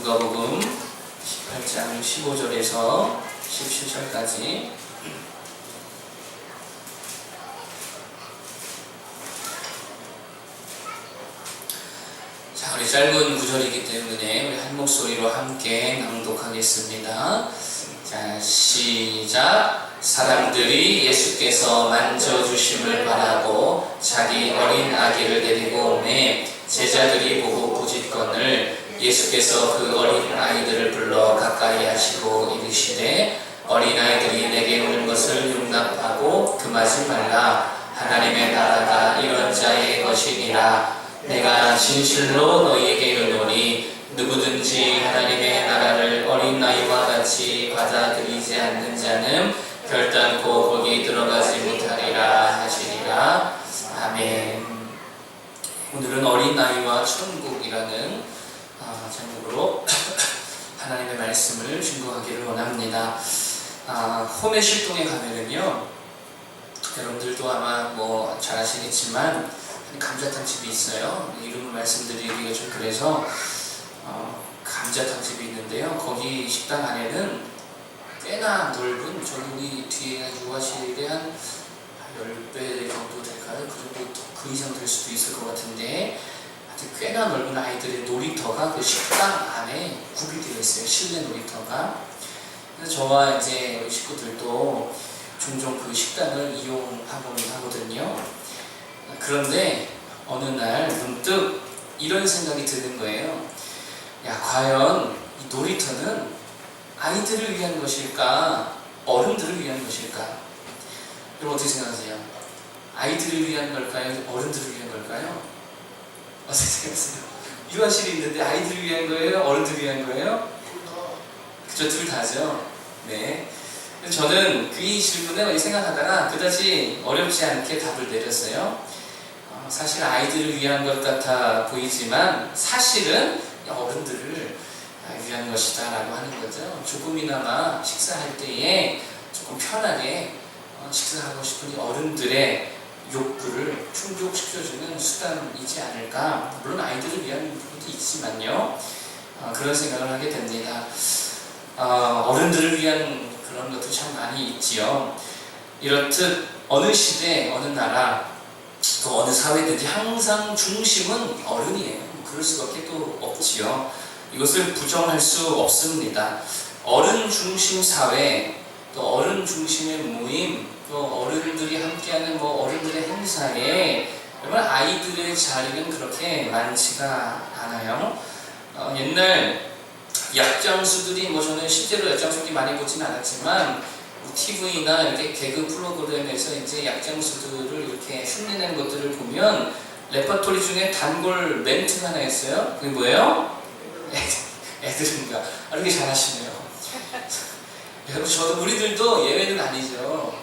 누가복음 18장 15절에서 17절까지 자, 우리 짧은 구절이기 때문에 우리 한 목소리로 함께 낭독하겠습니다. 자, 시작. 사람들이 예수께서 만져주심을 바라고 자기 어린 아기를 데리고 오매 제자들이 보고 부짓건을 예수께서 그 어린 아이들을 불러 가까이 하시고 이르시되 어린아이들이 내게 오는 것을 용납하고 금하지 말라. 하나님의 나라가 이런 자의 것이니라. 내가 진실로 너희에게 이르노니 누구든지 하나님의 나라를 어린아이와 같이 받아들이지 않는 자는 결단코 거기 들어가지 못하리라 하시니라. 아멘. 오늘은 어린아이와 천국이라는 제목으로 하나님의 말씀을 증거하기를 원합니다. 홈의 실동에 가면은요, 여러분들도 아마 잘 아시겠지만 감자탕 집이 있어요. 이름을 말씀드리기가 좀 그래서 감자탕 집이 있는데요. 거기 식당 안에는 꽤나 넓은, 저기 뒤에 유아실에 한 10배 정도 될까요? 그 이상 될 수도 있을 것 같은데, 하여튼 꽤나 넓은 아이들의 놀이터가 그 식당 안에 구비되어 있어요. 실내 놀이터가. 그래서 저와 이제 우리 식구들도 종종 그 식당을 이용하곤 하거든요. 그런데 어느 날 문득 이런 생각이 드는 거예요. 야, 과연 이 놀이터는 아이들을 위한 것일까? 어른들을 위한 것일까? 여러분 어떻게 생각하세요? 아이들을 위한 걸까요? 어른들을 위한 걸까요? 어떻게 생각하세요? 유아실이 있는데 아이들을 위한 거예요? 어른들을 위한 거예요? 그죠, 둘 다죠. 네. 저는 이 질문에 생각하다가 그다지 어렵지 않게 답을 내렸어요. 사실 아이들을 위한 것 같아 보이지만 사실은 어른들을 위한 것이다 라고 하는 거죠. 조금이나마 식사할 때에 조금 편하게 식사하고 싶은 어른들의 욕구를 충족시켜주는 수단이지 않을까. 물론 아이들을 위한 부분도 있지만요, 그런 생각을 하게 됩니다. 어른들을 위한 그런 것도 참 많이 있지요. 이렇듯 어느 시대, 어느 나라, 또 어느 사회든지 항상 중심은 어른이에요. 그럴 수밖에 또 없지요. 이것을 부정할 수 없습니다. 어른 중심 사회, 또 어른 중심의 모임, 또 어른들이 함께하는 어른들의 행사에 정말 아이들의 자리는 그렇게 많지가 않아요. 옛날 약장수들이 저는 실제로 약장수들이 많이 보진 않았지만 TV나 이렇게 개그 프로그램에서 이제 약장수들을 이렇게 흉내낸 것들을 보면 레퍼토리 중에 단골 멘트가 하나 있어요. 그게 뭐예요? 애들인가? 이렇게 잘하시네요. 여러분, 우리들도 예외는 아니죠.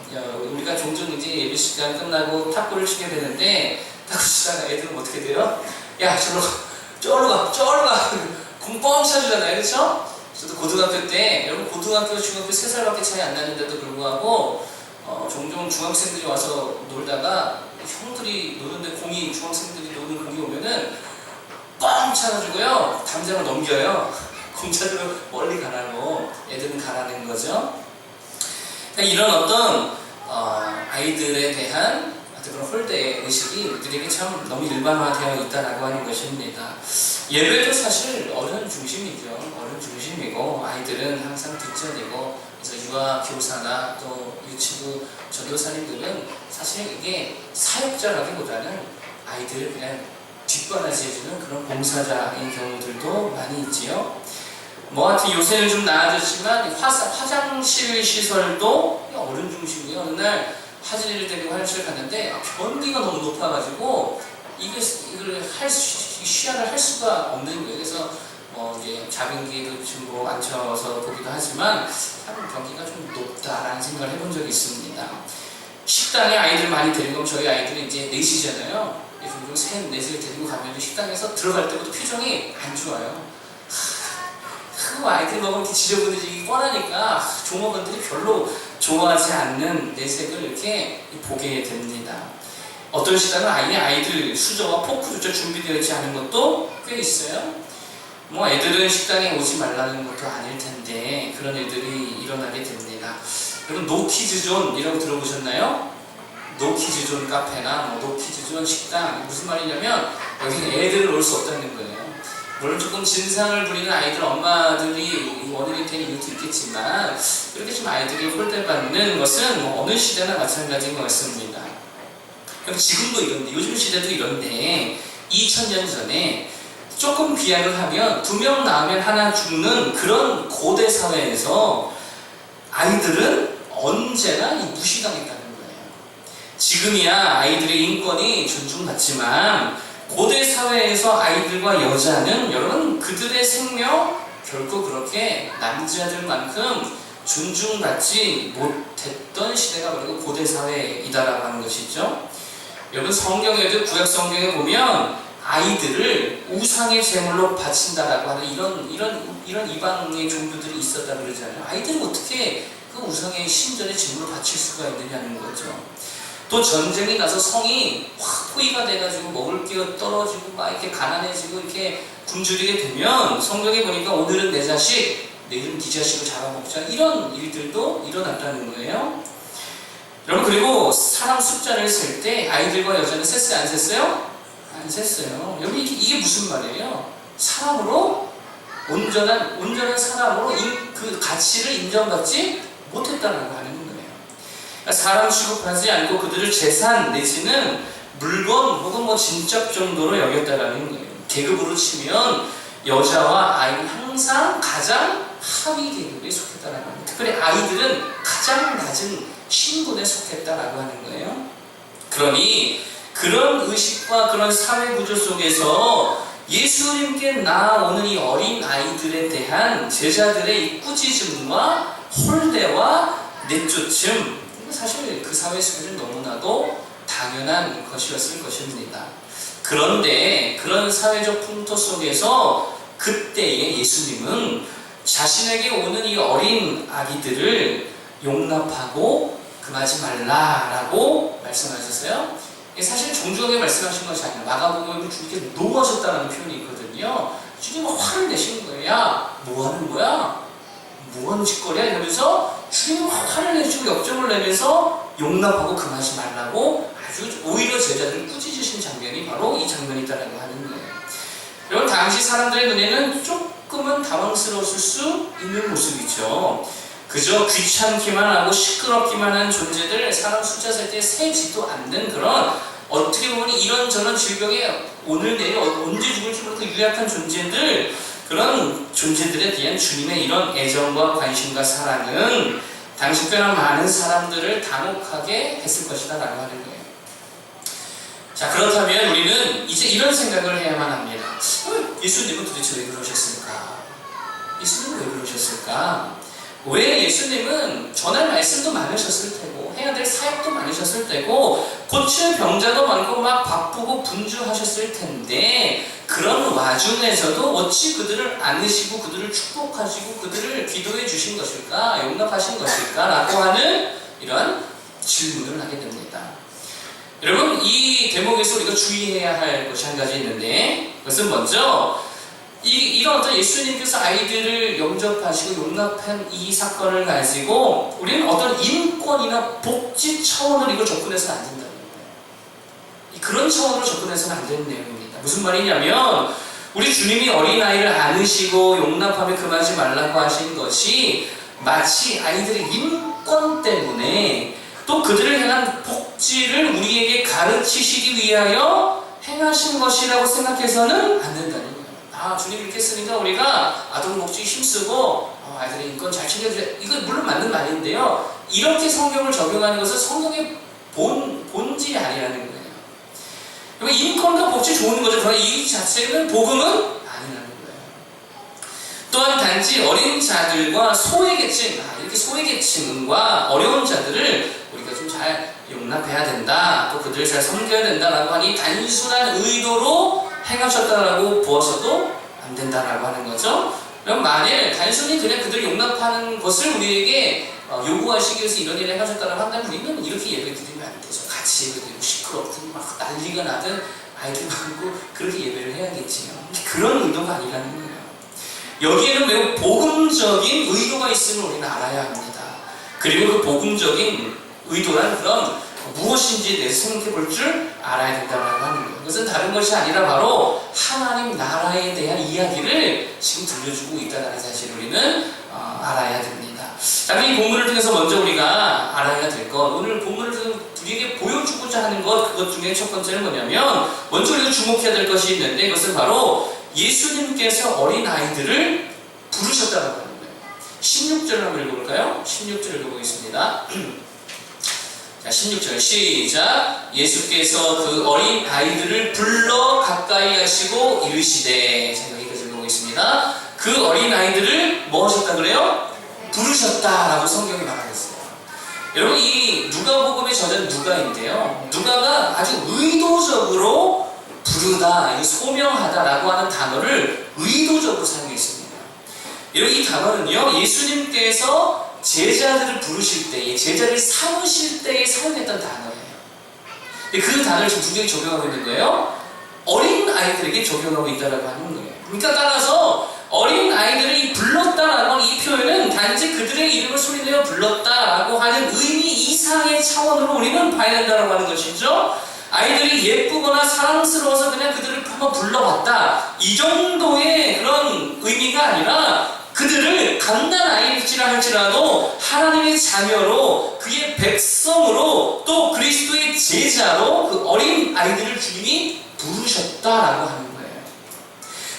우리가 종종 이제 예배 시간 끝나고 탁구를 치게 되는데, 탁구 치다가 애들은 어떻게 돼요? 야, 저로 가. 공 뻥 차주잖아요. 그렇죠? 저도 고등학교 때, 여러분 고등학교, 중학교 3살밖에 차이 안 나는데도 불구하고 종종 중학생들이 와서 놀다가 형들이 노는데 중학생들이 노는 공이 오면은 뻥 차가지고요, 담장을 넘겨요. 공차대로 멀리 가라고 애들은 가라는 거죠. 그러니까 이런 어떤 아이들에 대한 그런 홀대 의식이 우리들에게 참 너무 일반화되어 있다라고 하는 것입니다. 예배도 사실 어른 중심이죠. 어른 중심이고 아이들은 항상 뒷전이고, 그래서 유아 교사나 또 유치부 전도사님들은 사실 이게 사역자라기보다는 아이들을 그냥 뒷바라지 해주는 그런 봉사자인 경우들도 많이 있지요. 하여튼 요새는 좀 나아졌지만 화장실 시설도 어른 중심이에요. 어느 날 화질을 데리고 화장실을 갔는데 변기가 너무 높아가지고 이걸 시야를 할 수가 없는 거예요. 그래서 이제 자변기도 지금 앉혀서 보기도 하지만 참 변기가 좀 높다라는 생각을 해본 적이 있습니다. 식당에 아이들 많이 데리고 가면 저희 아이들이 이제 넷이잖아요. 종종 셋, 넷을 데리고 가면 식당에서 들어갈 때부터 표정이 안 좋아요. 그 아이들 너무 이렇게 지저분해지기 뻔하니까 종업원들이 별로 좋아하지 않는 내색을 이렇게 보게 됩니다. 어떤 식당은 아예 아이들 수저와 포크조차 준비되어 있지 않은 것도 꽤 있어요. 뭐 애들은 식당에 오지 말라는 것도 아닐 텐데 그런 일들이 일어나게 됩니다. 여러분 노키즈존 이라고 들어보셨나요? 노키즈존 카페나 뭐 노키즈존 식당, 무슨 말이냐면 여기는 애들을 올 수 없다는 거예요. 물론 조금 진상을 부리는 아이들 엄마들이 원인이 된 이유도 있겠지만 그렇게 좀 아이들이 홀대받는 것은 뭐 어느 시대나 마찬가지인 것 같습니다. 그럼 지금도 이런데, 요즘 시대도 이런데 2000년 전에 조금 비약을 하면 2명 낳으면 하나 죽는 그런 고대 사회에서 아이들은 언제나 무시당했다는 거예요. 지금이야 아이들의 인권이 존중받지만 고대 사회에서 아이들과 여자는 여러분 그들의 생명 결코 그렇게 남자들만큼 존중받지 못했던 시대가 바로 고대 사회이다라고 하는 것이죠. 여러분 성경에도 구약 성경에 보면 아이들을 우상의 제물로 바친다라고 하는 이런 이방의 종교들이 있었다 그러잖아요. 아이들은 어떻게 그 우상의 신전의 제물로 바칠 수가 있느냐는 거죠. 또 전쟁이 나서 성이 확 포위가 돼가지고 먹을 게 떨어지고 막 이렇게 가난해지고 이렇게 굶주리게 되면 성경에 보니까 오늘은 내 자식, 내일은 네 자식을 잡아먹자, 이런 일들도 일어났다는 거예요. 여러분 그리고 사람 숫자를 셀 때 아이들과 여자는 셌어요? 안 셌어요? 안 셌어요. 여러분 이게 무슨 말이에요? 사람으로 온전한 사람으로 그 가치를 인정받지 못했다는 거 하는 거예요. 사람 취급하지 않고 그들을 재산 내지는 물건 혹은 뭐 진적 정도로 여겼다라는 거예요. 계급으로 치면 여자와 아이는 항상 가장 하위 계급에 속했다라는 거예요. 특별히 아이들은 가장 낮은 신분에 속했다라고 하는 거예요. 그러니 그런 의식과 그런 사회 구조 속에서 예수님께 나아오는 이 어린 아이들에 대한 제자들의 이 꾸짖음과 홀대와 내쫓음, 사실 그 사회 속에는 너무나도 당연한 것이었을 것입니다. 그런데 그런 사회적 풍토 속에서 그때의 예수님은 자신에게 오는 이 어린 아기들을 용납하고 금하지 말라라고 말씀하셨어요. 사실 정중하게 말씀하신 것이 아니라 마가복음에 주님께서 노하셨다는 표현이 있거든요. 주님은 화를 내시는 거예요. 야, 뭐 하는 거야? 뭐 하는 짓거리야? 이러면서 주님은 화를 내시고 역정을 내면서 용납하고 금하지 말라고 아주 오히려 제자들을 꾸짖으신 장면이 바로 이 장면이다라고 하는 거예요. 여러분 당시 사람들의 눈에는 조금은 당황스러웠을 수 있는 모습이죠. 그저 귀찮기만 하고 시끄럽기만 한 존재들, 사람 숫자 셀 때 세지도 않는 그런 어떻게 보면 이런저런 질병에 오늘 내일 언제 죽을지 모르는 그 유약한 존재들, 그런 존재들에 대한 주님의 이런 애정과 관심과 사랑은 당시 꽤나 많은 사람들을 당혹하게 했을 것이다 라고 하는 거예요. 자, 그렇다면 우리는 이제 이런 생각을 해야만 합니다. 예수님은 도대체 왜 그러셨을까? 예수님은 왜 그러셨을까? 왜 예수님은 전할 말씀도 많으셨을 테고 해야 될 사역도 많으셨을 테고 고칠 병자도 많고 막 바쁘고 분주하셨을 텐데 그런 와중에서도 어찌 그들을 안으시고 그들을 축복하시고 그들을 기도해 주신 것일까? 용납하신 것일까? 라고 하는 이런 질문을 하게 됩니다. 여러분 이 대목에서 우리가 주의해야 할 것이 한 가지 있는데 그것은 먼저 이런 어떤 예수님께서 아이들을 영접하시고 용납한 이 사건을 가지고 우리는 어떤 인권이나 복지 차원으로 이걸 접근해서는 안 된다는 거예요. 그런 차원으로 접근해서는 안 되는 내용입니다. 무슨 말이냐면 우리 주님이 어린아이를 안으시고 용납하며 금하지 말라고 하신 것이 마치 아이들의 인권 때문에 또 그들을 향한 복지를 우리에게 가르치시기 위하여 행하신 것이라고 생각해서는 안 된다는 거예요. 주님 이렇게 했으니까 우리가 아동복지에 힘쓰고 아이들의 인권 잘 챙겨주자. 이건 물론 맞는 말인데요. 이렇게 성경을 적용하는 것은 성경의 본질이 아니라는 거예요. 인권과 복지 좋은 거죠. 그러나 이 자체는 복음은 아니라는 거예요. 또한 단지 어린 자들과 소외계층, 이렇게 소외계층과 어려운 자들을 우리가 좀 잘 용납해야 된다. 또 그들을 잘 섬겨야 된다라고 하니 단순한 의도로 행하셨다라고 보아서도 안 된다라고 하는 거죠. 그럼 만일 단순히 그냥 그들을 용납하는 것을 우리에게 요구하시기 위해서 이런 일을 행하셨다라고 한다면 우리는 이렇게 예배 드리면 안 되죠. 같이 예배 드리고 시끄럽든 막 난리가 나든 아이들 많고 그렇게 예배를 해야겠지요. 그런 의도가 아니라는 거예요. 여기에는 매우 복음적인 의도가 있음을 우리는 알아야 합니다. 그리고 그 복음적인 의도란 그런 무엇인지 내서 생각해 볼 줄 알아야 된다고 하는 거예요. 그것은 다른 것이 아니라 바로 하나님 나라에 대한 이야기를 지금 들려주고 있다는 사실을 우리는 알아야 됩니다. 자, 이 본문을 통해서 먼저 우리가 알아야 될 것, 오늘 본문을 통해서 우리에게 보여주고자 하는 것, 그것 중에 첫 번째는 뭐냐면 먼저 우리가 주목해야 될 것이 있는데 그것은 바로 예수님께서 어린아이들을 부르셨다고 하는 거예요. 16절을 한번 읽어볼까요? 16절을 읽어보겠습니다. 자, 16절 시작. 예수께서 그 어린 아이들을 불러 가까이 하시고 이르시되, 자, 여기까지 읽어보겠습니다. 그 어린 아이들을 뭐 하셨다 그래요? 부르셨다라고 성경이 말하고 있어요. 여러분, 이 누가복음의 저자는 누가인데요. 누가가 아주 의도적으로 부르다, 소명하다라고 하는 단어를 의도적으로 사용했습니다. 여러분, 이 단어는요, 예수님께서 제자들을 부르실 때에, 제자를 삼으실 때에 사용했던 단어예요. 근데 그 단어를 지금 두 개에 적용하고 있는 거예요. 어린 아이들에게 적용하고 있다라고 하는 거예요. 그러니까 따라서 어린 아이들이 불렀다라고 하는 이 표현은 단지 그들의 이름을 소리내어 불렀다라고 하는 의미 이상의 차원으로 우리는 봐야 된다라고 하는 것이죠. 아이들이 예쁘거나 사랑스러워서 그냥 그들을 한번 불러봤다, 이 정도의 그런 의미가 아니라 그들을 갓난아이일지라 할지라도 하나님의 자녀로, 그의 백성으로, 또 그리스도의 제자로 그 어린 아이들을 주님이 부르셨다라고 하는 거예요.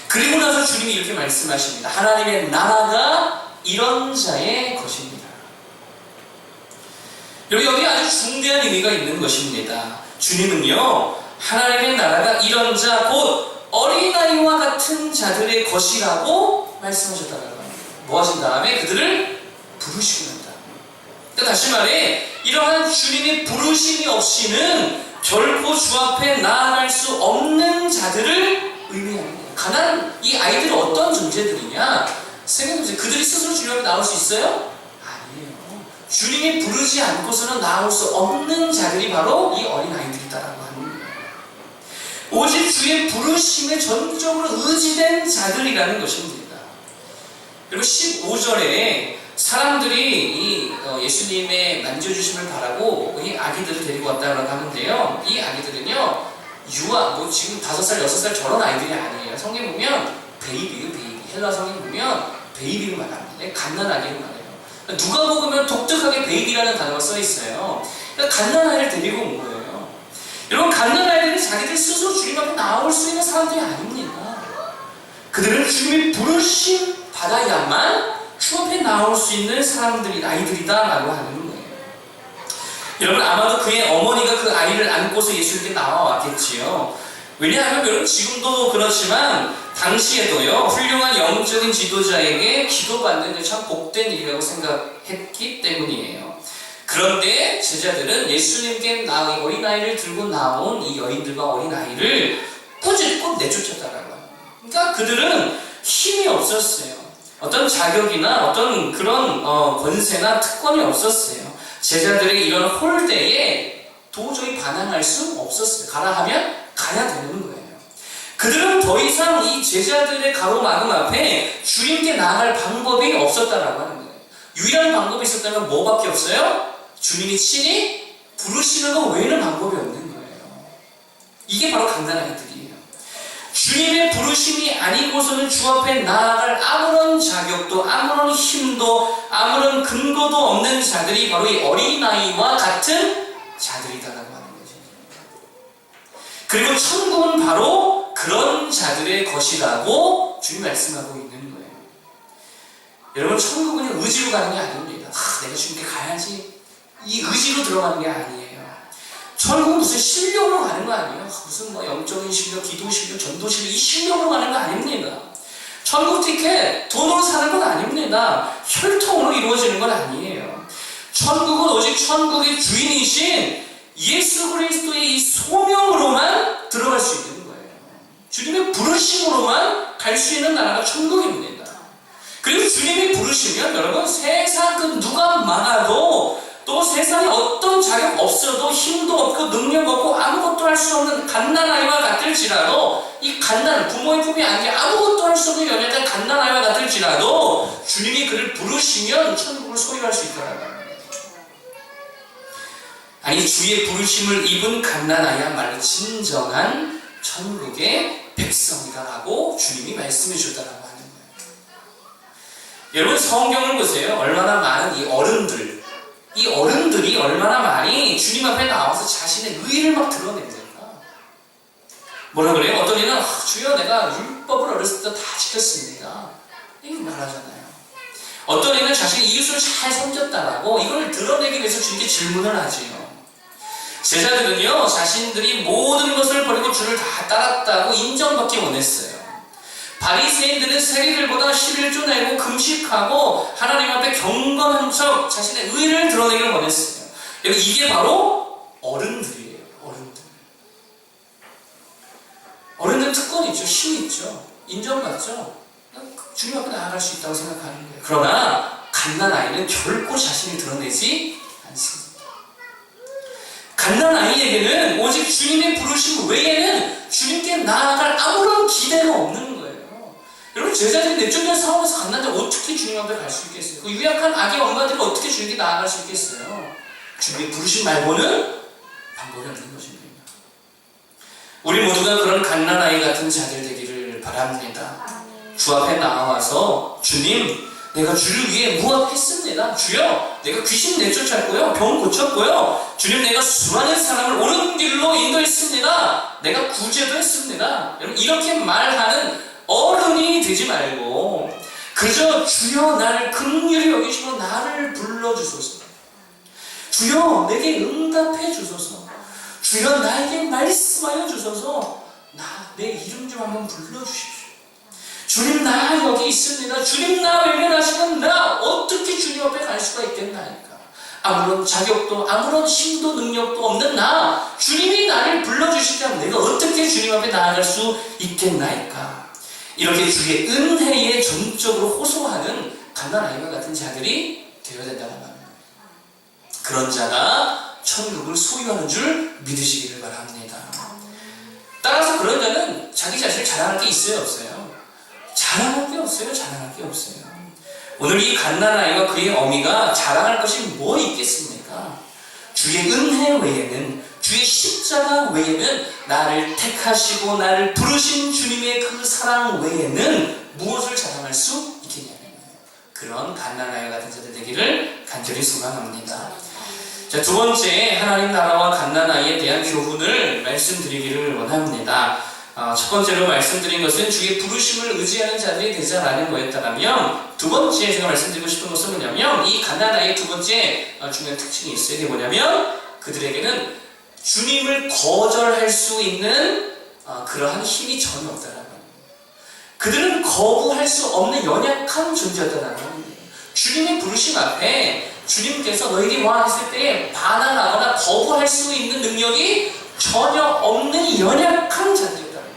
그리고 나서 주님이 이렇게 말씀하십니다. 하나님의 나라가 이런 자의 것입니다. 여기 아주 중대한 의미가 있는 것입니다. 주님은요, 하나님의 나라가 이런 자, 곧 어린아이와 같은 자들의 것이라고 말씀하셨다는 거예요. 뭐 하신 다음에 그들을 부르시고 난다. 그러니까 다시 말해, 이러한 주님의 부르심이 없이는 결코 주 앞에 나아갈 수 없는 자들을 의미하는 거예요. 이 아이들은 어떤 존재들이냐? 생각해보세요. 그들이 스스로 주님 앞에 나올 수 있어요? 아니에요. 주님이 부르지 않고서는 나올 수 없는 자들이 바로 이 어린 아이들이다라고 하는 거예요. 오직 주의 부르심에 전적으로 의지된 자들이라는 것입니다. 그리고 15절에 사람들이 예수님의 만져주심을 바라고 이 아기들을 데리고 왔다고 하는데요. 이 아기들은요, 지금 5살, 6살 저런 아이들이 아니에요. 성경 보면 베이비. 헬라 성경 보면 베이비를 말합니다. 갓난아기를 말해요. 누가 보면 독특하게 베이비라는 단어가 써 있어요. 그러니까 갓난아이를 데리고 온 거예요. 여러분, 갓난아이들이 자기들 스스로 주님 앞에 나올 수 있는 사람들이 아닙니다. 그들은 주님의 부르심 받아야만 주 앞에 나올 수 있는 사람들이, 아이들이다라고 하는 거예요. 여러분, 아마도 그의 어머니가 그 아이를 안고서 예수님께 나와왔겠지요. 왜냐하면 여러분, 지금도 그렇지만 당시에도요, 훌륭한 영적인 지도자에게 기도받는 게 참 복된 일이라고 생각했기 때문이에요. 그런데 제자들은 예수님께 어린아이를 들고 나온 이 여인들과 어린아이를 꼬집고 내쫓았다라고 합니다. 그러니까 그들은 힘이 없었어요. 어떤 자격이나 어떤 그런 권세나 특권이 없었어요. 제자들의 이런 홀대에 도저히 반항할 수 없었어요. 가라 하면 가야 되는 거예요. 그들은 더 이상 이 제자들의 가로막음 앞에 주님께 나아갈 방법이 없었다라고 하는 거예요. 유일한 방법이 있었다면 뭐밖에 없어요? 주님이 친히 부르시는 것 외에는 방법이 없는 거예요. 이게 바로 갓난아이들이에요. 주님의 부르심이 아니고서는 주 앞에 나아갈 아무런 자격도, 아무런 힘도, 아무런 근거도 없는 자들이 바로 이 어린아이와 같은 자들이다라고 하는 거죠. 그리고 천국은 바로 그런 자들의 것이라고 주님 말씀하고 있는 거예요. 여러분, 천국은 의지로 가는 게 아닙니다. 내가 주님께 가야지, 이 의지로 들어가는 게 아니에요. 천국은 무슨 실력으로 가는 거 아니에요. 무슨 영적인 실력, 기도 실력, 전도 실력, 이 실력으로 가는 거 아닙니다. 천국 티켓 돈으로 사는 건 아닙니다. 혈통으로 이루어지는 건 아니에요. 천국은 오직 천국의 주인이신 예수 그리스도의 이 소명으로만 들어갈 수 있는 거예요. 주님의 부르심으로만 갈 수 있는 나라가 천국입니다. 그리고 주님이 부르시면 여러분, 세상 그 누가 많아도 또 세상에 어떤 자격 없어도 힘도 없고 능력 없고 아무것도 할 수 없는 갓난아이와 같을지라도 이 갓난 부모의 품에 안겨 아무것도 할 수 없는 연약한 갓난아이와 같을지라도 주님이 그를 부르시면 천국을 소유할 수 있더라고요. 아니 주의 부르심을 입은 갓난아이야말로 진정한 천국의 백성이다라고 주님이 말씀해 주셨다고 하는 거예요. 여러분 성경을 보세요. 얼마나 많은 이 어른들이 얼마나 많이 주님 앞에 나와서 자신의 의의를 막 드러냅니까? 뭐라 그래요? 어떤 이는 주여 내가 율법을 어렸을 때 다 지켰습니다. 이렇게 말하잖아요. 어떤 이는 자신의 이웃을 잘 섬겼다라고 이걸 드러내기 위해서 주님께 질문을 하지요. 제자들은요, 자신들이 모든 것을 버리고 주를 다 따랐다고 인정받기 원했어요. 바리새인들은 세리들보다 11조 내고 금식하고 하나님 앞에 경건한 척 자신의 의를 드러내기를 원했어요. 이게 바로 어른들이에요. 어른들 특권이 있죠. 힘이 있죠. 인정받죠. 주님 앞에 나아갈 수 있다고 생각하는 거예요. 그러나 갓난아이는 결코 자신을 드러내지 않습니다. 갓난아이에게는 오직 주님의 부르심 외에는 주님께 나아갈 아무런 기대가 없는 거예요. 여러분 제자들이 내쫓는 상황에서 갓난아이가 어떻게 주님 앞에 갈 수 있겠어요? 그 유약한 아기 엄마들이 어떻게 주님께 나아갈 수 있겠어요? 주님의 부르심 말고는 방법이 없는 것입니다. 우리 모두가 그런 갓난아이 같은 자들 되기를 바랍니다. 주 앞에 나와서 주님 내가 주를 위해 무엇 했습니다. 주여 내가 귀신 내쫓았고요. 병 고쳤고요. 주님 내가 수많은 사람을 옳은 길로 인도했습니다. 내가 구제도 했습니다. 여러분 이렇게 말하는 어른이 되지 말고 그저 주여 나를 긍휼히 여기시고 나를 불러주소서. 주여 내게 응답해 주소서. 주여 나에게 말씀하여 주소서. 내 이름 좀 한번 불러주십시오. 주님 나 여기 있습니다. 주님 나 외면하시면 나 어떻게 주님 앞에 갈 수가 있겠나이까. 아무런 자격도 아무런 힘도 능력도 없는 나 주님이 나를 불러주시자면 내가 어떻게 주님 앞에 나아갈 수 있겠나이까. 이렇게 주의 은혜에 전적으로 호소하는 갓난아이와 같은 자들이 되어야 된다는 말입니다. 그런 자가 천국을 소유하는 줄 믿으시기를 바랍니다. 따라서 그런 자는 자기 자신을 자랑할 게 있어요 없어요? 자랑할 게 없어요. 오늘 이 갓난아이와 그의 어미가 자랑할 것이 뭐 있겠습니까? 주의 은혜 외에는 주의 십자가 외에는 나를 택하시고 나를 부르신 주님의 그 사랑 외에는 무엇을 자랑할 수 있겠냐는 거예요. 그런 갓난아이 같은 자들 되기를 간절히 소망합니다. 자, 두 번째 하나님 나라와 갓난아이에 대한 교훈을 말씀드리기를 원합니다. 첫 번째로 말씀드린 것은 주의 부르심을 의지하는 자들이 되자라는 거였다면 두 번째 제가 말씀드리고 싶은 것은 뭐냐면 이 갓난아이의 두 번째 중요한 특징이 있어요. 이게 뭐냐면 그들에게는 주님을 거절할 수 있는 그러한 힘이 전혀 없다는 거예요. 그들은 거부할 수 없는 연약한 존재였다는 거예요. 주님의 부르심 앞에 주님께서 너에게 와 했을 때 반항하거나 거부할 수 있는 능력이 전혀 없는 연약한 자들이었다는 거예요.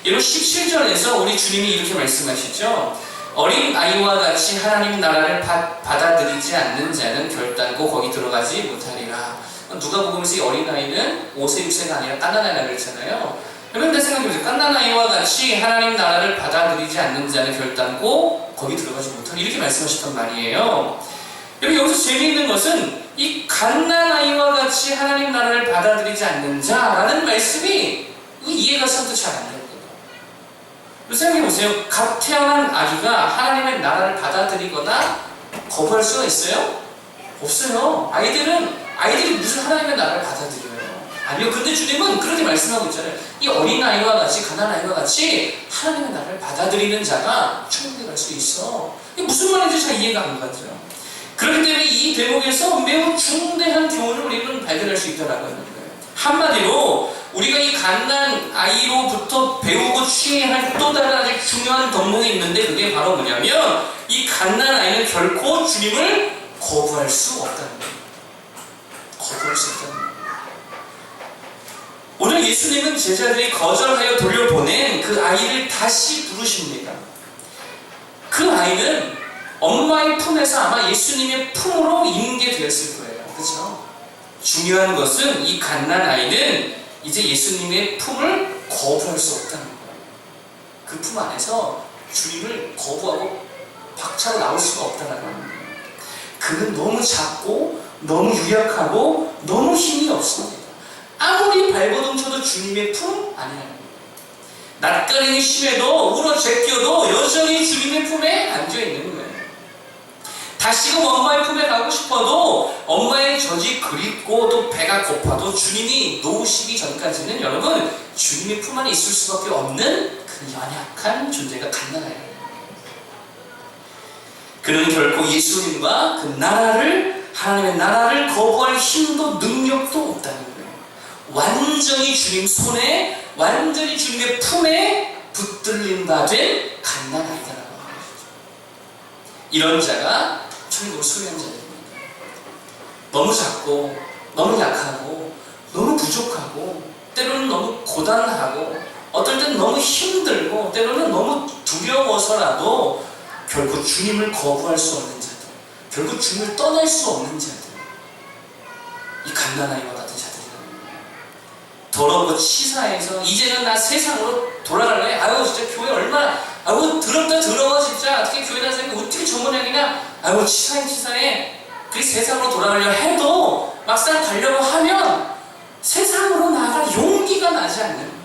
여러분 17절에서 우리 주님이 이렇게 말씀하시죠. 어린 아이와 같이 하나님 나라를 받아들이지 않는 자는 결단코 거기 들어가지 못하리라. 누가복음에서 이 어린아이는 5세 6세가 아니라 갓난아이라고 그랬잖아요. 여러분 생각해보세요. 갓난아이와 같이 하나님 나라를 받아들이지 않는 자는 결단코 거기 들어가지 못하리라 이렇게 말씀하셨단 말이에요. 여러분 여기서 재미있는 것은 이 갓난아이와 같이 하나님 나라를 받아들이지 않는 자라는 말씀이 이해가 선뜻 잘 안 됩니다. 생각해보세요. 갓 태어난 아기가 하나님의 나라를 받아들이거나 거부할 수가 있어요? 없어요. 아이들이 무슨 하나님의 나라를 받아들여요? 아니요. 근데 주님은 그렇게 말씀하고 있잖아요. 이 어린아이와 같이 갓난아이와 같이 하나님의 나라를 받아들이는 자가 천국에 갈 수 있어. 이게 무슨 말인지 잘 이해가 안 가죠. 그렇기 때문에 이 대목에서 매우 중대한 교훈을 우리는 발견할 수 있다는 거예요. 한마디로 우리가 이 갓난아이로부터 배우고 취해야 할 또 다른 아주 중요한 덕목이 있는데 그게 바로 뭐냐면 이 갓난아이는 결코 주님을 거부할 수 없다는 거예요. 거부할 수 없다는 거예요. 오늘 예수님은 제자들이 거절하여 돌려보낸 그 아이를 다시 부르십니다. 그 아이는 엄마의 품에서 아마 예수님의 품으로 임계되었을 거예요. 그렇죠? 중요한 것은 이 갓난 아이는 이제 예수님의 품을 거부할 수 없다는 거예요. 그 품 안에서 주님을 거부하고 박차고 나올 수가 없다는 거예요. 그는 너무 작고 너무 유약하고 너무 힘이 없습니다. 아무리 발버둥 쳐도 주님의 품 아니라는 거예요. 낯가림이 심해도 울어 제껴도 여전히 주님의 품에 앉아있는 거예요. 다시금 엄마의 품에 가고 싶어도 엄마의 젖이 그립고 또 배가 고파도 주님이 놓으시기 전까지는 여러분 주님의 품 안에 있을 수밖에 없는 그 연약한 존재가 갓난아이예요. 그는 결코 예수님과 그 나라를, 하나님의 나라를 거부할 힘도 능력도 없다는 거예요. 완전히 주님 손에, 완전히 주님의 품에 붙들린 바 된 갓난아이다라고 하는 것이죠. 이런 자가 천국을 소유한 자들입니다. 너무 작고, 너무 약하고, 너무 부족하고, 때로는 너무 고단하고, 어떨 땐 너무 힘들고, 때로는 너무 두려워서라도 결국 주님을 거부할 수 없는 자들, 결국 주님을 떠날 수 없는 자들, 이 갓난아이와 같은 자들이라는 거예요. 더럽고 치사해서 이제는 나 세상으로 돌아갈래? 아유 진짜 교회 얼마나 아유 더럽다 더러워 진짜 어떻게 교회 다니니까 어떻게 저 모양이냐? 아유 치사해 그 세상으로 돌아가려 해도 막상 가려고 하면 세상으로 나아갈 용기가 나지 않는.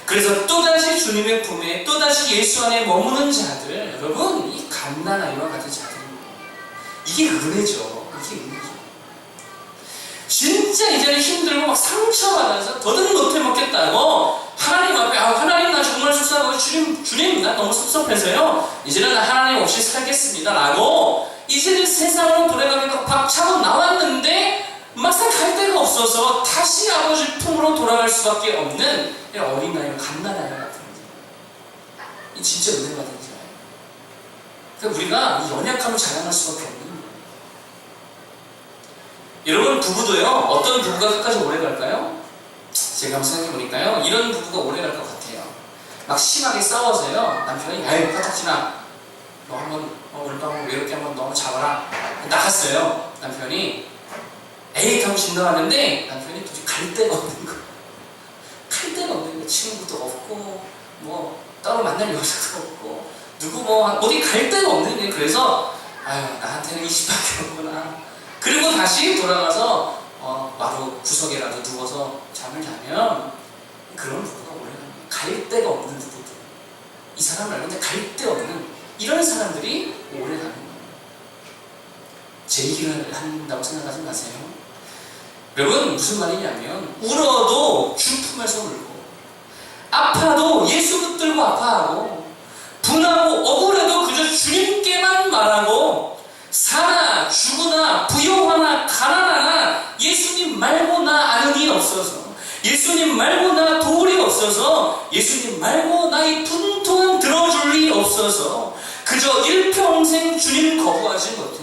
그래서 또다시 주님의 품에 또다시 예수 안에 머무는 자들, 여러분 이 갓난아이와 같은 자들입니다. 이게 은혜죠. 이게 은혜죠. 진짜 이제는 힘들고 막 상처받아서 더듬 못해 먹겠다고 하나님 앞에 하나님 나 정말 속상하고 주님 나 너무 섭섭해서요 이제는 나 하나님 없이 살겠습니다 라고 이제는 세상으로 돌아가기가 박차고 나왔는데 막상 갈 데가 없어서 다시 아버지 품으로 돌아갈 수밖에 없는 어린아이와 갓난아이 같은 거죠. 이 진짜 은혜 받은 자예요. 그러니까 우리가 이 연약함을 자랑할 수밖에 없는 거예요. 여러분 부부도요 어떤 부부가 끝까지 오래 갈까요? 제가 한번 생각해 보니까요 이런 부부가 오래 갈 것 같아요. 막 심하게 싸워서요 남편이 아유 화딱지나 너 한번 오늘 밤 외롭게 한번 너 한번 잡아라 나갔어요. 남편이 에이 하고 집 나왔는데 남편이 도저히 갈 데가 없는 거예요. 갈 데가 없는 거예요. 친구도 없고 뭐 따로 만날 여자도 없고 누구 뭐 어디 갈 데가 없는 거예요. 그래서 아유 나한테는 이 집밖에 없구나. 그리고 다시 돌아가서 마루 구석에라도 누워서 잠을 자면 그런 부부가 오래 갑니다. 갈 데가 없는 부부들. 이 사람 말고는 갈 데 없는 이런 사람들이 오래 가는 거예요. 제 얘기를 한다고 생각하지 마세요. 여러분 무슨 말이냐면 울어도 주 품에서 울고 아파도 예수 붙들고 아파하고 분하고 억울해도 그저 주님께만 말하고 사나 죽으나 부요하나 가난하나 예수님 말고 나 아는 일 없어서 예수님 말고 나 도울 일 없어서 예수님 말고 나의 분통 들어줄 일 없어서 그저 일평생 주님 거부하지 못해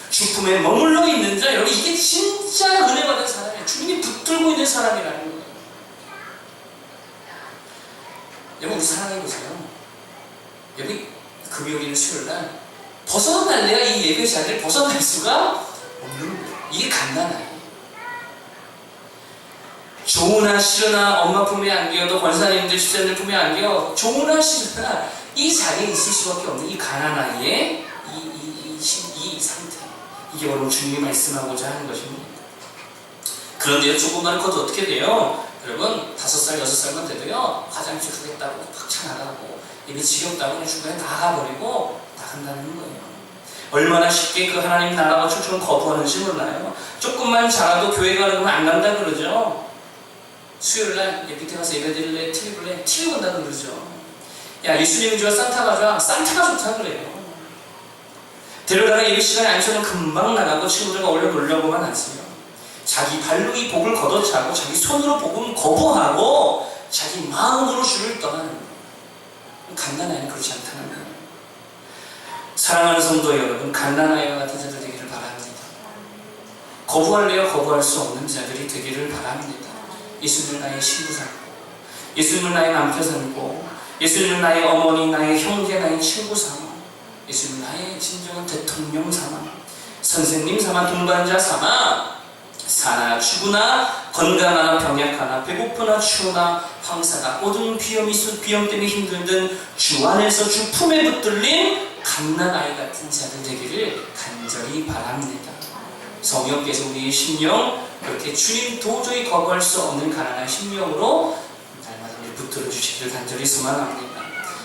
주 품에 머물러 있는 자, 여러분 이게 진짜 은혜 받은 사람이에요. 주님이 붙들고 있는 사람이라는 거예요. 여러분 우리 사랑해보세요. 여러분 금요일이나 수요일날 벗어날래야 이 예배 자리를 벗어날 수가 없는 거예요. 이게 갓난아이예요. 좋으나 싫으나 엄마 품에 안겨도 권사님들 집사님들 품에 안겨 좋으나 싫으나 이 자리에 있을 수밖에 없는 이 가난아이의 이 상태, 이게 바로 주님이 말씀하고자 하는 것입니다. 그런데요 조금만 커도 어떻게 돼요? 여러분 5살 6살만 돼도요 화장실 가겠다고 박차 나가고 입이 지겹다고 중간에 나가버리고 나간다는 거예요. 얼마나 쉽게 그 하나님 나라와 초청을 거부하는지 몰라요. 조금만 자라도 교회 가는 건 안 간다 그러죠. 수요일날 밑에 가서 예배 드릴래? TV 볼래? TV 본다 그러죠. 야 예수님이 좋아 산타가 좋아? 산타가 좋다 그래요. 데려다가 예배 시간에 앉혀놓으면 금방 나가고 친구들과 올려 놀려고만 하세요. 자기 발로 이 복을 걷어차고 자기 손으로 복음 거부하고 자기 마음으로 주를 떠나는 거예요. 갓난아이는 그렇지 않다는 거예요. 사랑하는 성도 여러분, 갓난아이와 같은 자들 되기를 바랍니다. 거부할래요? 거부할 수 없는 자들이 되기를 바랍니다. 예수님은 나의 친구 삼고 예수님은 나의 남편 삼고 예수님은 나의 어머니, 나의 형제, 나의 친구 삼고 예수님 나의 진정한 대통령 삼아, 선생님 삼아, 동반자 삼아, 사나 죽으나 건강하나 병약하나 배고프나 추우나 황사나 모든 비염 때문에 힘들든 주 안에서 주 품에 붙들린 갓난아이 같은 자들 되기를 간절히 바랍니다. 성령께서 우리의 심령 그렇게 주님 도저히 거부할 수 없는 가난한 심령으로 날마다 우리 붙들어 주시기를 간절히 소망합니다.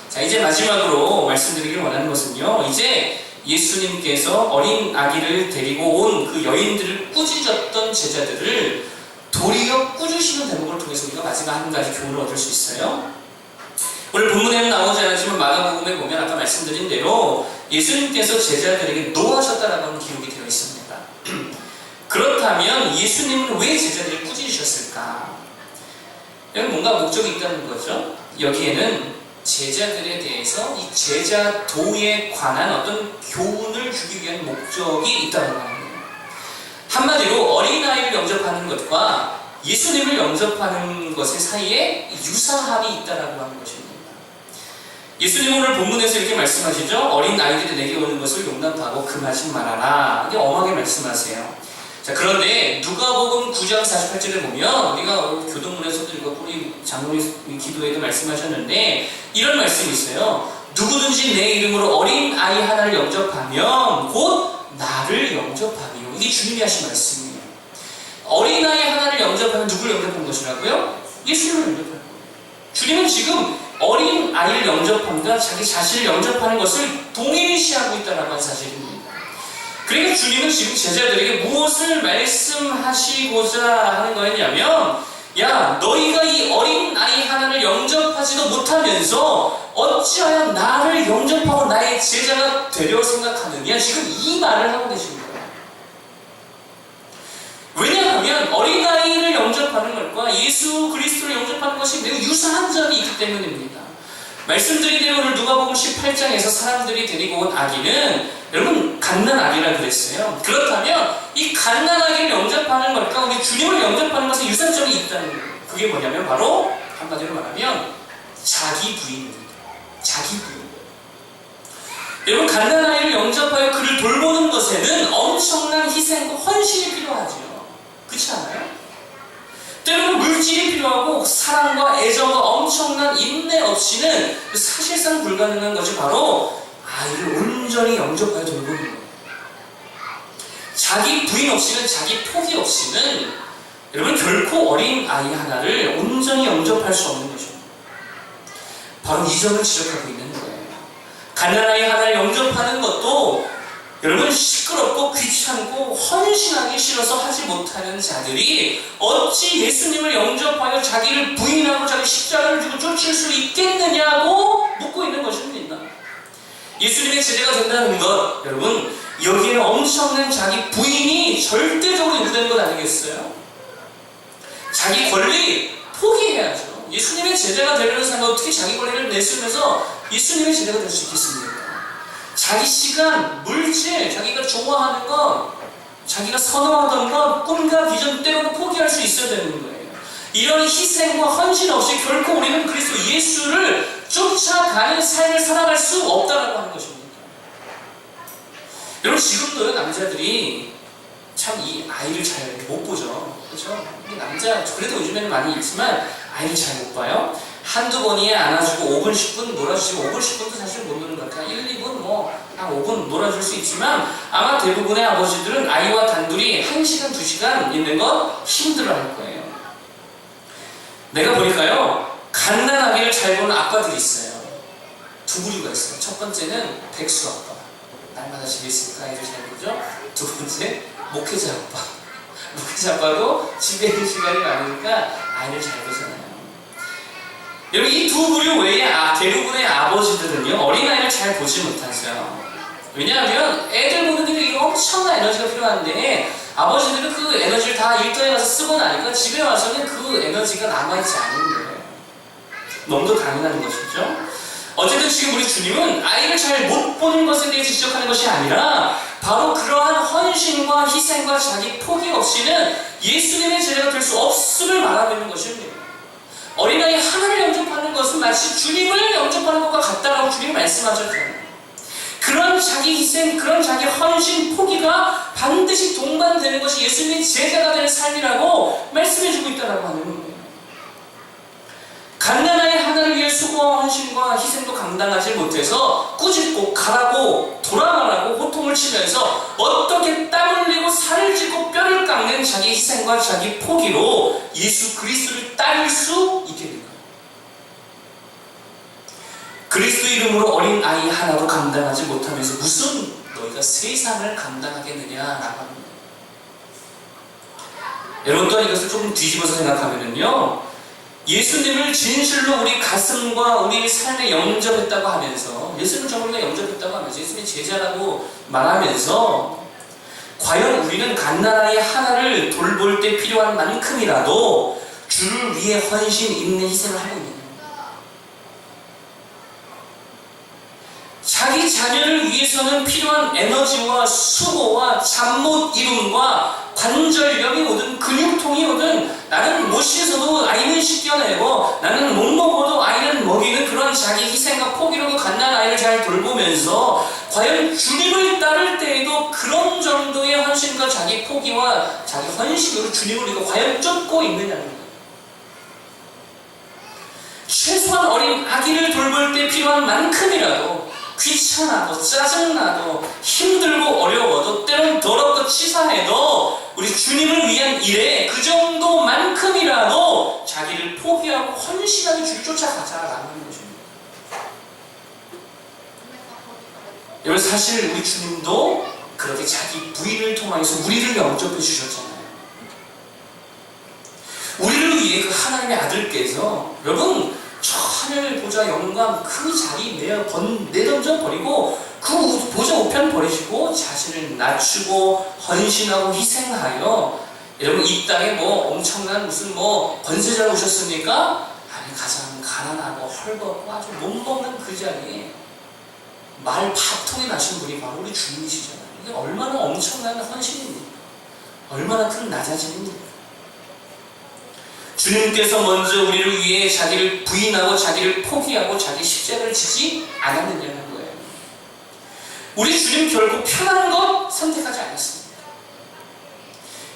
자, 이제 마지막으로 말씀드리길 원하는 것은요, 이제 예수님께서 어린 아기를 데리고 온 그 여인들을 꾸짖었던 제자들을 도리어 꾸짖으시는 대목을 통해서 우리가 마지막 한 가지 교훈을 얻을 수 있어요. 오늘 본문에는 나오지 않았지만 마가복음에 보면 아까 말씀드린 대로 예수님께서 제자들에게 노하셨다라고 하는 기록이 되어 있습니다. 그렇다면 예수님은 왜 제자들을 꾸짖으셨을까? 여기 뭔가 목적이 있다는 거죠. 여기에는 제자들에 대해서 이 제자도에 관한 어떤 교훈을 주기 위한 목적이 있다는 겁니다. 한마디로 어린아이를 영접하는 것과 예수님을 영접하는 것의 사이에 유사함이 있다라고 하는 것입니다. 예수님은 오늘 본문에서 이렇게 말씀하시죠. 어린 아이들이 내게 오는 것을 용납하고 금하지 말아라. 이게 엄하게 말씀하세요. 자, 그런데 누가복음 9장 48절에 보면 우리가 교동문에서도 읽었고 우리 장로님 기도에도 말씀하셨는데 이런 말씀이 있어요. 누구든지 내 이름으로 어린 아이 하나를 영접하면 곧 나를 영접하며. 이게 주님이 하신 말씀이에요. 어린 아이 하나를 영접하면 누구를 영접한 것이라고요? 예수님을 영접하는 거예요. 주님은 지금 어린 아이를 영접함과 자기 자신을 영접하는 것을 동일시하고 있다는 사실입니다. 그러니까 주님은 지금 제자들에게 무엇을 말씀하시고자 하는 거였냐면, 야, 너희가 이 어린 아이 하나를 영접하지도 못하면서 어찌하여 나를 영접하고 나의 제자가 되려 생각하느냐, 지금 이 말을 하고 계신 거예요. 왜냐하면 어린아이를 영접하는 것과 예수 그리스도를 영접하는 것이 매우 유사한 점이 있기 때문입니다. 말씀드린 대로 오늘 누가복음 18장에서 사람들이 데리고 온 아기는 여러분 갓난아기라 그랬어요. 그렇다면 이 갓난아기를 영접하는 것과 우리 주님을 영접하는 것에 유사점이 있다는 거예요. 그게 뭐냐면 바로 한마디로 말하면 자기 부인입니다. 자기 부인. 여러분 갓난아이를 영접하여 그를 돌보는 것에는 엄청난 희생과 헌신이 필요하죠. 그렇지 않아요? 때로는 물질이 필요하고 사랑과 애정과 엄청난 인내 없이는 사실상 불가능한 것이 바로 아이를 온전히 영접하여 돌보는 거예요. 자기 부인 없이는, 자기 포기 없이는 여러분 결코 어린 아이 하나를 온전히 영접할 수 없는 것입니다. 바로 이 점을 지적하고 있는 거예요. 갓난아이 하나를 영접하는 것도 여러분 시끄럽고 귀찮고 헌신하기 싫어서 하지 못하는 자들이 어찌 예수님을 영접하여 자기를 부인하고 자기 십자가를 주고 쫓을 수 있겠느냐고 묻고 있는 것입니다. 예수님의 제자가 된다는 것, 여러분 여기에 엄청난 자기 부인이 절대적으로 요구되는 것 아니겠어요? 자기 권리 포기해야죠. 예수님의 제자가 되려는 사람은 어떻게 자기 권리를 내쓰면서 예수님의 제자가 될 수 있겠습니까? 자기 시간, 물질, 자기가 좋아하는 것, 자기가 선호하던 것, 꿈과 비전 때로는 포기할 수 있어야 되는 거예요. 이런 희생과 헌신 없이 결코 우리는 그리스도 예수를 쫓아가는 삶을 살아갈 수 없다라고 하는 것입니다. 여러분 지금도요 남자들이 참 이 아이를 잘 못 보죠. 그렇죠? 남자 그래도 요즘에는 많이 있지만 아이를 잘 못 봐요. 한두 번이에 안아주고 5분, 10분 놀아주시고 5분, 10분도 사실 못 노는 것 같아요. 1, 2분 한 5분 놀아줄 수 있지만 아마 대부분의 아버지들은 아이와 단둘이 1시간, 2시간 있는 건 힘들어할 거예요. 내가 보니까요 갓난아기를 잘 보는 아빠들이 있어요. 두 부류가 있어요. 첫 번째는 백수 아빠. 날마다 집에 있으니까 아이를 잘 보죠. 두 번째 목회자 아빠. 목회자 아빠도 집에 있는 시간이 많으니까 아이를 잘 보잖아요. 여러분 이 두 부류 외에 대부분의 아버지들은요 어린아이를 잘 보지 못하세요. 왜냐하면 애들 보는 데 엄청난 에너지가 필요한데 아버지들은 그 에너지를 다 일터에 가서 쓰고 나니까 집에 와서는 그 에너지가 남아있지 않은 거예요. 너무도 당연한 것이죠. 어쨌든 지금 우리 주님은 아이를 잘 못 보는 것에 대해 지적하는 것이 아니라 바로 그러한 헌신과 희생과 자기 포기 없이는 예수님의 제자가 될 수 없음을 말하고 있는 것입니다. 어린아이 하나를 영접하는 것은 마치 주님을 영접하는 것과 같다라고 주님이 말씀하셨잖아요. 그런 자기 희생, 그런 자기 헌신, 포기가 반드시 동반되는 것이 예수님의 제자가 되는 삶이라고 말씀해주고 있다고 하는 거예요. 갓난아이 하나를 위해 수고와 헌신과 희생도 감당하지 못해서 꾸짖고 가라고 돌아가라고 호통을 치면서 어떻게 땀 흘리고 살을 찌고 뼈를 깎는 자기 희생과 자기 포기로 예수 그리스도를 따를 수 있게 된 거예요. 그리스도 이름으로 어린 아이 하나도 감당하지 못하면서 무슨 너희가 세상을 감당하겠느냐라고 합니다. 여러분 또한 이것을 조금 뒤집어서 생각하면요, 예수님을 진실로 우리 가슴과 우리 삶에 영접했다고 하면서, 예수님을 정말 영접했다고 하면서, 예수님의 제자라고 말하면서, 과연 우리는 갓난아이 하나를 돌볼 때 필요한 만큼이라도 주를 위해 헌신, 인내, 희생을 하고 있느냐? 자기 자녀를 위해서는 필요한 에너지와 수고와 잠 못 이룸과 관절염이 오든 근육통이 오든, 나는 못 씻어도 아이는 씻겨내고 나는 못 먹어도 아이는 먹이는 그런 자기 희생과 포기로 그 갓난아이를 잘 돌보면서 과연 주님을 따를 때에도 그런 정도의 헌신과 자기 포기와 자기 헌신으로 주님을 우리가 과연 쫓고 있느냐는 거예요. 최소한 어린 아기를 돌볼 때 필요한 만큼이라도 귀찮아도 짜증나도 힘들고 어려워도 때론 더럽고 치사해도 우리 주님을 위한 일에 그 정도만큼이라도 자기를 포기하고 헌신하게 주를 쫓아가자라는 것입니다. 여러분, 사실 우리 주님도 그렇게 자기 부인을 통해서 우리를 영접해 주셨잖아요. 우리를 위해 그 하나님의 아들께서, 여러분, 저 하늘 보좌 영광 그 자리 내던져 버리고 그 보좌 우편 버리시고 자신을 낮추고 헌신하고 희생하여, 여러분 이 땅에 뭐 엄청난 무슨 뭐 권세자가 오셨습니까? 아니, 가장 가난하고 헐벗고 아주 못 먹는 그 자리에 말 밥통이 나신 분이 바로 우리 주님이시잖아요. 이게 얼마나 엄청난 헌신입니까? 얼마나 큰 낮아짐입니까? 주님께서 먼저 우리를 위해 자기를 부인하고 자기를 포기하고 자기 십자가를 지지 않았느냐는 거예요. 우리 주님 결국 편한 것 선택하지 않았습니다.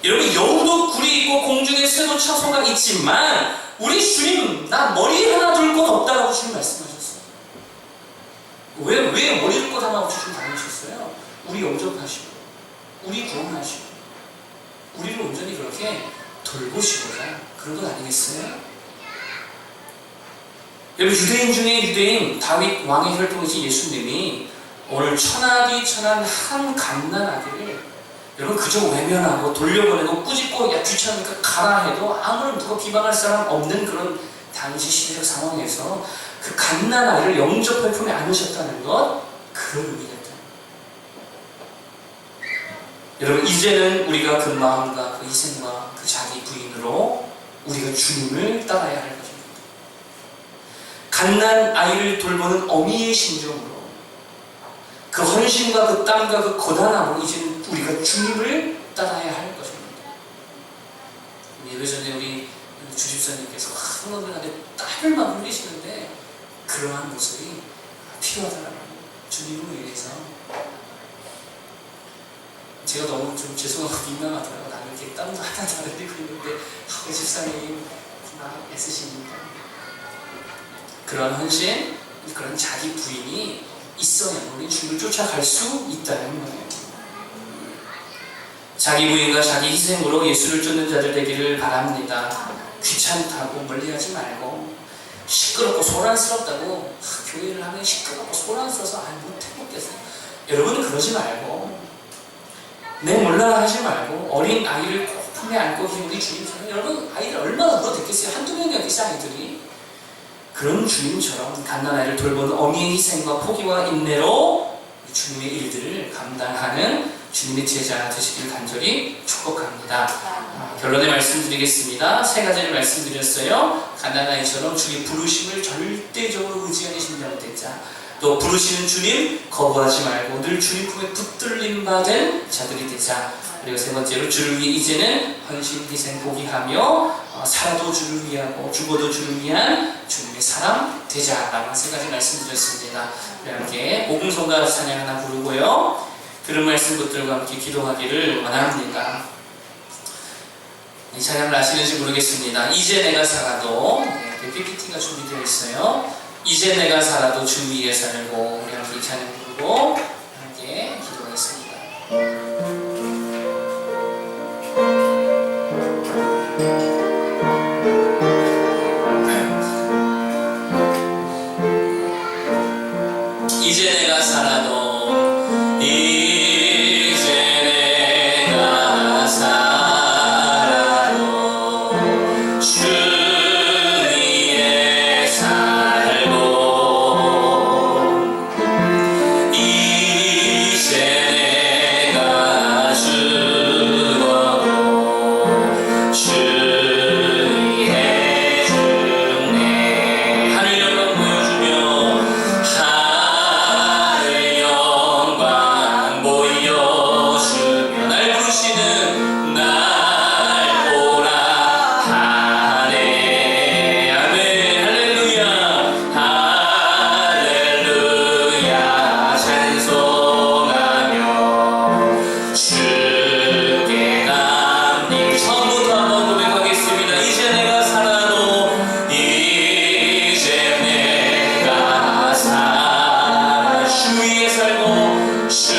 여러분, 여우도 굴이 있고 공중에 새도 처소가 있지만 우리 주님, 나 머리 하나 둘 곳 없다라고 주님 말씀하셨어요. 왜 머리 둘 곳 하나 없이 주님 다니셨어요? 우리 영접하시고 우리 구원하시고 우리를 온전히 그렇게 돌보시고자 그런 것 아니겠어요? 여러분, 유대인 중에 유대인 다윗 왕의 혈통이신 예수님이 오늘 천하디 천한 한 갓난아기를 여러분 그저 외면하고 돌려보내고 꾸짖고 야 귀찮으니까 가라 해도 아무런 누가 비방할 사람 없는 그런 당시 시대적 상황에서 그 갓난아이를 영접할 품에 안으셨다는 것, 그런 의미가 있다. 여러분, 이제는 우리가 그 마음과 그 희생과 그 자기 부인으로 우리가 주님을 따라야 할 것입니다. 갓난아이를 돌보는 어미의 심정으로 그 헌신과 그 땀과 그 고단함으로 이제는 우리가 주님을 따라야 할 것입니다. 예배 전에 우리 주집사님께서 한번들한테 땀을 막 흘리시는데 그러한 모습이 필요하다는 주님을 위해서. 제가 너무 좀 죄송하고 민망하더라고요. 나는 이렇게 땀도 하나 다 흘리고 있는데 집사님 막 애쓰십니까? 그런 헌신, 그런 자기 부인이 있어야 우리 주님을 쫓아갈 수 있다는 거예요. 자기 부인과 자기 희생으로 예수를 쫓는 자들 되기를 바랍니다. 귀찮다고 멀리하지 말고, 시끄럽고 소란스럽다고 교회를 하면 시끄럽고 소란스러워서 못해먹겠어요. 여러분 그러지 말고, 내 몰라 하지 말고 어린 아이를 꼭 품에 안고 우리 주님처럼, 여러분 아이들 얼마나 물어댔겠어요? 한두 명이었겠어요 아이들이. 그런 주님처럼 갓난아이를 돌보는 어미의 희생과 포기와 인내로 주님의 일들을 감당하는 주님의 제자 되시길 간절히 축복합니다. 결론에 말씀드리겠습니다. 세 가지를 말씀드렸어요. 갓난아이처럼 주의 부르심을 절대적으로 의지하는 심령을 되자, 또 부르시는 주님 거부하지 말고 늘 주님 품에 붙들림 받은 자들이 되자, 그리고 세 번째로 주를 위해 이제는 헌신, 희생, 포기하며 살아도 주를 위하고 죽어도 주를 위한 주님의 사람 되자라는 세 가지 말씀드렸습니다. 우리 함께 오금송가 찬양 하나 부르고요. 들은 말씀 붙들과 함께 기도하기를 원합니다. 이 찬양을 아시는지 모르겠습니다. 이제 내가 살아도, PPT가 준비되어 있어요. 이제 내가 살아도 주 위에 살고, 우리 함께 이 찬양 부르고 함께 기도하겠습니다. 이제 내가 살아도 이제 내가 살아도 주 위에 살고 이제 내가 죽어도 주 위에 죽네. 하늘 영광 보여주며 날 부르시는 날 오라 하네. 아멘. 할렐루야 할렐루야 찬송하며 주께 감리. 처음부터 한번 고백하겠습니다. 이제 내가 살아도 이제 내가 살아 주 위에 살고 주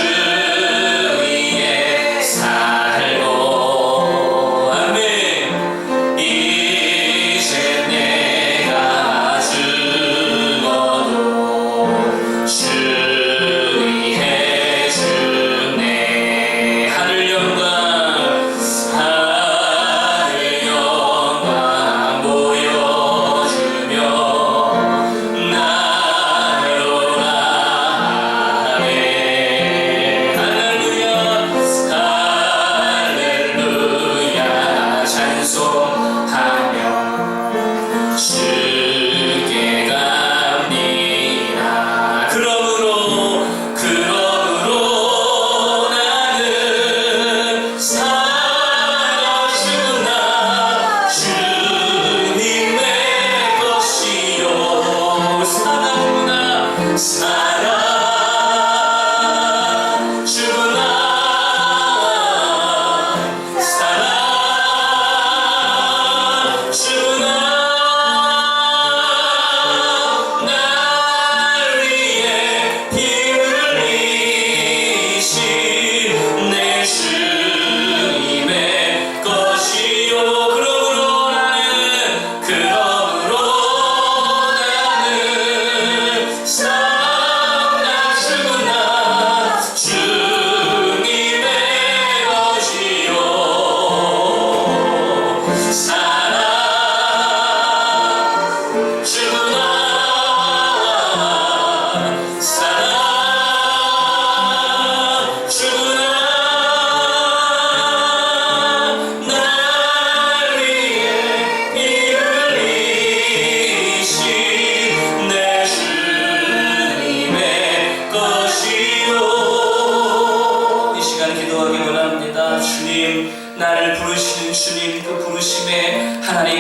나를 부르시는 주님, 그 부르심에 하나님